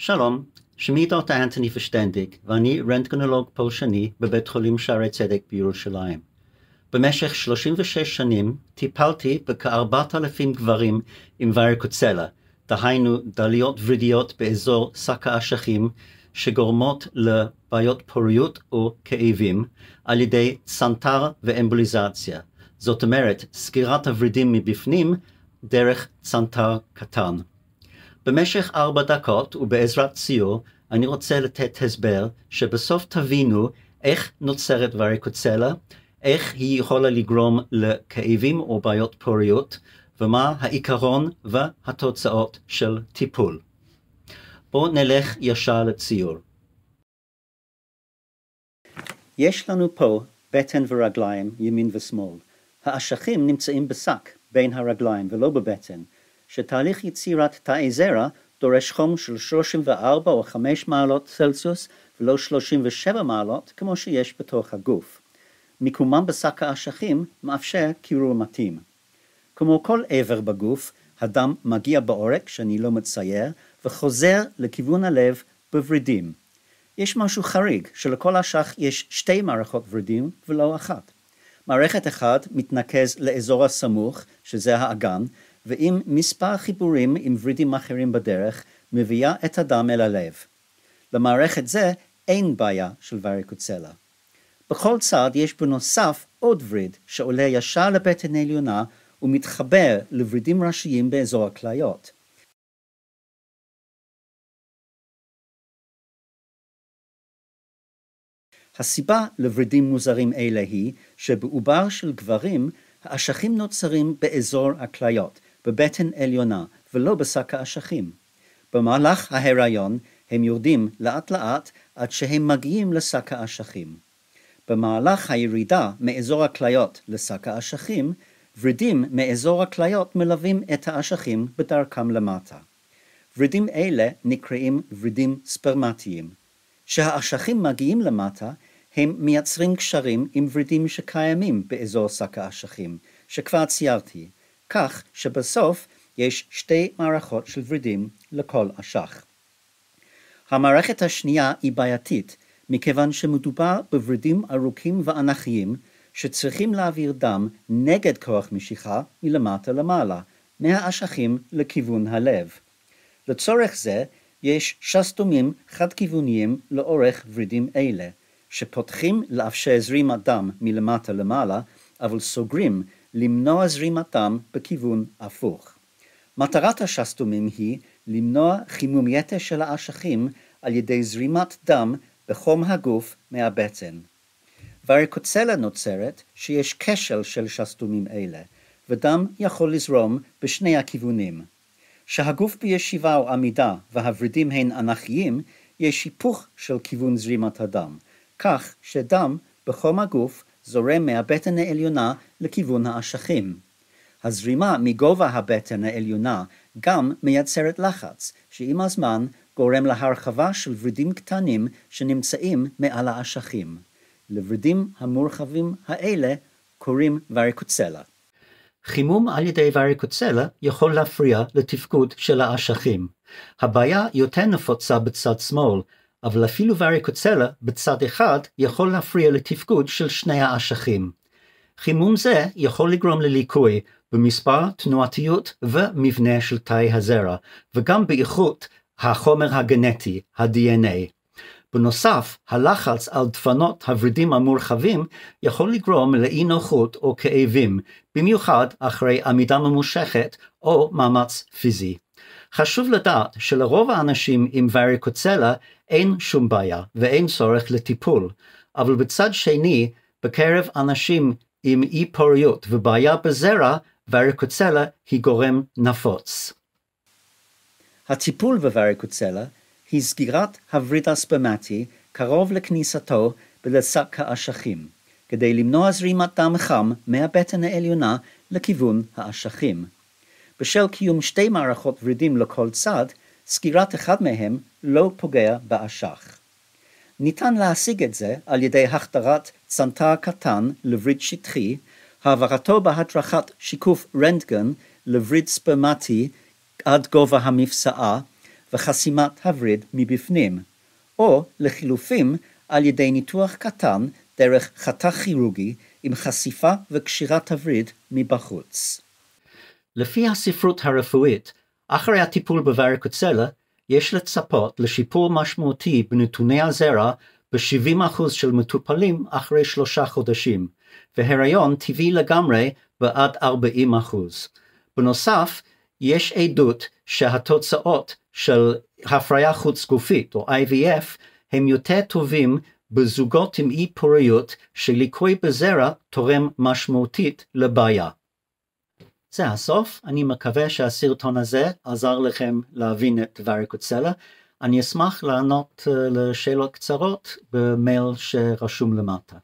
שלום, שמי דוקטור אנטוני פשטנדיק, ואני רנטגנולוג פולשני בבית חולים שערי צדק בירושלים. במשך 36 שנים טיפלתי בכ-4,000 גברים עם וריקוצלה, דהיינו דליות ורידיות באזור שק האשכים, שגורמות לבעיות פוריות או כאבים על ידי צנתר ואמבוליזציה. זאת אומרת, סגירת הוורידים מבפנים דרך צנתר קטן. במשך 4 דקות ובעזרת ציור אני רוצה לתת הסבר שבסוף תבינו איך נוצרת וריקוצלה, איך היא יכולה לגרום לכאבים או בעיות פוריות, ומה העיקרון והתוצאות של טיפול. בואו נלך ישר לציור. יש לנו פה בטן ורגליים, ימין ושמאל. האשכים נמצאים בשק בין הרגליים ולא בבטן, שתהליך יצירת תאי זרע דורש חום של 34 או 5 מעלות צלזיוס ולא 37 מעלות כמו שיש בתוך הגוף. מיקומם בשק האשכים מאפשר קירור מתאים. כמו כל עבר בגוף, הדם מגיע בעורק שאני לא מצייר וחוזר לכיוון הלב בוורידים. יש משהו חריג שלכל אשך יש 2 מערכות ורידים ולא אחת. מערכת אחת מתנקז לאזור הסמוך, שזה האגן, ועם מספר חיבורים עם ורידים אחרים בדרך, מביאה את הדם אל הלב. למערכת זה אין בעיה של וריקוצלה. בכל צד יש בנוסף עוד וריד שעולה ישר לבטן העליונה ומתחבר לוורידים ראשיים באזור הכליות. הסיבה לוורידים מוזרים אלה היא שבעובר של גברים האשכים נוצרים באזור הכליות, בבטן עליונה ולא בשק האשכים. במהלך ההיריון הם יורדים לאט לאט עד שהם מגיעים לשק האשכים. במהלך הירידה מאזור הכליות לשק האשכים, ורידים מאזור הכליות מלווים את האשכים בדרכם למטה. ורידים אלה נקראים ורידים ספרמטיים. כשהאשכים מגיעים למטה, הם מייצרים קשרים עם ורידים שקיימים באזור שק האשכים, שכבר ציירתי, כך שבסוף יש 2 מערכות של ורידים לכל אשך. המערכת השנייה היא בעייתית, מכיוון שמדובר בוורידים ארוכים ואנכיים, שצריכים להעביר דם נגד כוח משיכה מלמטה למעלה, מהאשכים לכיוון הלב. לצורך זה יש שסתומים חד-כיווניים לאורך ורידים אלה, שפותחים לאפשר זרימת דם מלמטה למעלה, אבל סוגרים למנוע זרימת דם בכיוון הפוך. מטרת השסתומים היא למנוע חימום יתר של האשכים על ידי זרימת דם בחום הגוף מהבטן. וריקוצלה נוצרת שיש כשל של שסתומים אלה, ודם יכול לזרום בשני הכיוונים. כשהגוף בישיבה או עמידה והוורידים הן אנכיים, יש היפוך של כיוון זרימת הדם, כך שדם בחום הגוף זורם מהבטן העליונה לכיוון האשכים. הזרימה מגובה הבטן העליונה גם מייצרת לחץ, שעם הזמן גורם להרחבה של ורידים קטנים שנמצאים מעל האשכים. לוורידים המורחבים האלה קוראים וריקוצלה. חימום על ידי וריקוצלה יכול להפריע לתפקוד של האשכים. הבעיה יותר נפוצה בצד שמאל, אבל אפילו וריקוצלה בצד אחד יכול להפריע לתפקוד של שני האשכים. חימום זה יכול לגרום לליקוי במספר, תנועתיות ומבנה של תאי הזרע, וגם באיכות החומר הגנטי, ה-DNA. בנוסף, הלחץ על דפנות הוורידים המורחבים יכול לגרום לאי נוחות או כאבים, במיוחד אחרי עמידה ממושכת או מאמץ פיזי. חשוב לדעת שלרוב האנשים עם וריקוצלה אין שום בעיה ואין צורך לטיפול, אבל בצד שני, בקרב אנשים עם אי פוריות ובעיה בזרע, וריקוצלה היא גורם נפוץ. הטיפול בווריקוצלה היא סגירת הווריד הספרמטי קרוב לכניסתו ולשק האשכים, כדי למנוע זרימת דם חם מהבטן העליונה לכיוון האשכים. בשל קיום 2 מערכות ורידים לכל צד, סגירת אחד מהם לא פוגע באשך. ניתן להשיג את זה על ידי החדרת צנתר קטן לווריד שטחי, העברתו בהדרכת שיקוף רנטגן לווריד ספרמטי עד גובה המפסעה, וחסימת הווריד מבפנים, או לחילופין על ידי ניתוח קטן דרך חתך כירורגי עם חשיפה וקשירת הווריד מבחוץ. לפי הספרות הרפואית, אחרי הטיפול בווריקוצלה, יש לצפות לשיפור משמעותי בנתוני הזרע ב-70% של מטופלים אחרי 3 חודשים, והיריון טבעי לגמרי בעד 40%. בנוסף, יש עדות שהתוצאות של הפריה חוץ גופית או IVF הם יותר טובים בזוגות עם אי פוריות שליקוי בזרע תורם משמעותית לבעיה. זה הסוף, אני מקווה שהסרטון הזה עזר לכם להבין את ווריקוצלה. אני אשמח לענות לשאלות קצרות במייל שרשום למטה.